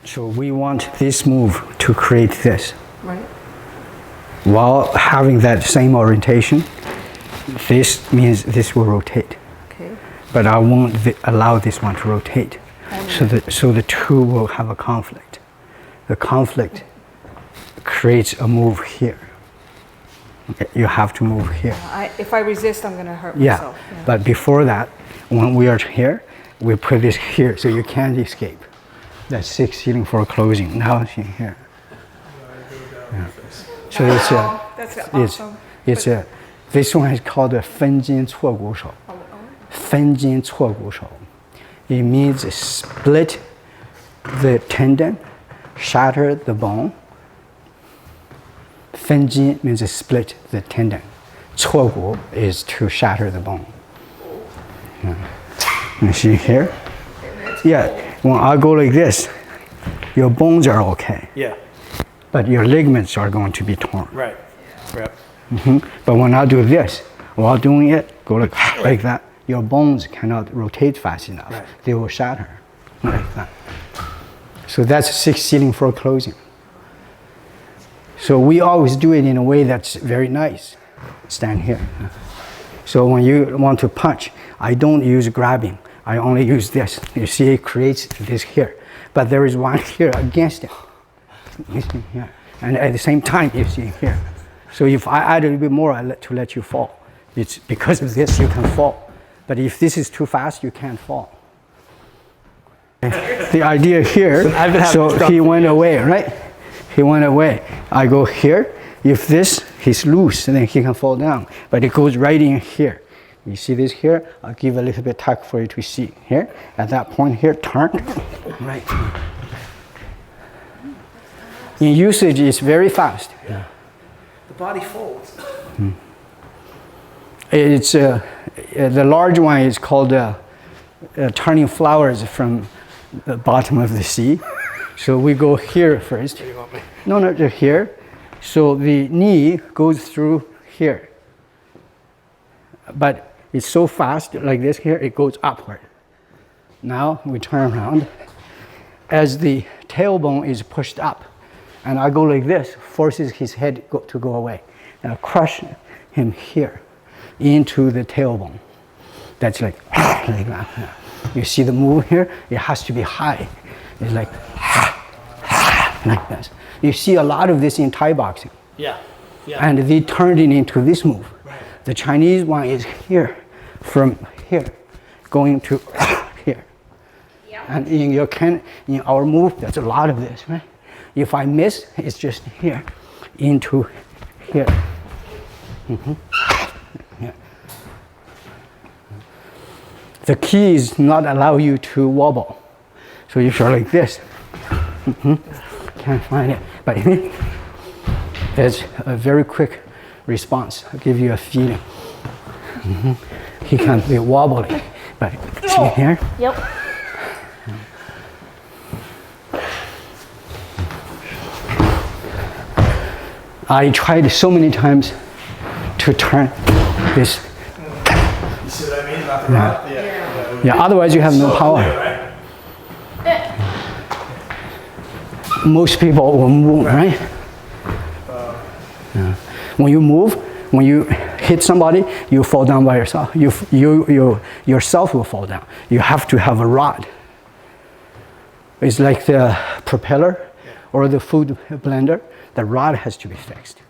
So we want this move to create this. Right. While having that same orientation, this means this will rotate. Okay. But I won't allow this one to rotate. So the two will have a conflict. The conflict creates a move here. Okay, you have to move here. If I resist, I'm going to hurt Yeah. myself. Yeah. But before that, when we are here, we put this here so you can't escape. That's 6 ceiling for closing. Now it's in here. Yeah. So this one is called a 分筋错骨手. 分筋错骨手. It means split the tendon, shatter the bone. 分筋 means split the tendon. 错骨 is to shatter the bone. You see here? Yeah, when I go like this, your bones are okay. Yeah. But your ligaments are going to be torn. Right. Yep. But when I do this, while doing it, go like that, your bones cannot rotate fast enough. Right. They will shatter like that. So that's 6 ceiling for closing. So we always do it in a way that's very nice. Stand here. So when you want to punch, I don't use grabbing. I only use this. You see, it creates this here. But there is one here against it. You see here. And at the same time, you see here. So if I add a little bit more to let you fall, it's because of this you can fall. But if this is too fast, you can't fall. The idea here, so he went away, right? He went away. I go here. If this, he's loose, then he can fall down. But it goes right in here. You see this here? I'll give a little bit tuck for you to see. Here, at that point here, turn. Right. In usage, it's very fast. Yeah. The body folds. It's the large one is called turning flowers from the bottom of the sea. So we go here first. You want me? No, just here. So the knee goes through here. But it's so fast, like this here, it goes upward. Now we turn around. As the tailbone is pushed up, and I go like this, forces his head to go away. And I crush him here into the tailbone. That's like that. You see the move here? It has to be high. It's like this. You see a lot of this in Thai boxing. Yeah. Yeah. And they turned it into this move. Right. The Chinese one is here, from here, going to here. Yeah. And in our move, there's a lot of this, right? If I miss, it's just here, into here. Yeah. The key is not allow you to wobble. So if you're like this, can't find it. But there's a very quick response. I'll give you a feeling. He can't be wobbly, but see here? Yep. I tried so many times to turn this. You see what I mean about the rod? Yeah, otherwise you have no power. Right? Most people will move, right? Yeah. When you move, when you hit somebody, you fall down by yourself. You yourself will fall down. You have to have a rod. It's like the propeller or the food blender. The rod has to be fixed.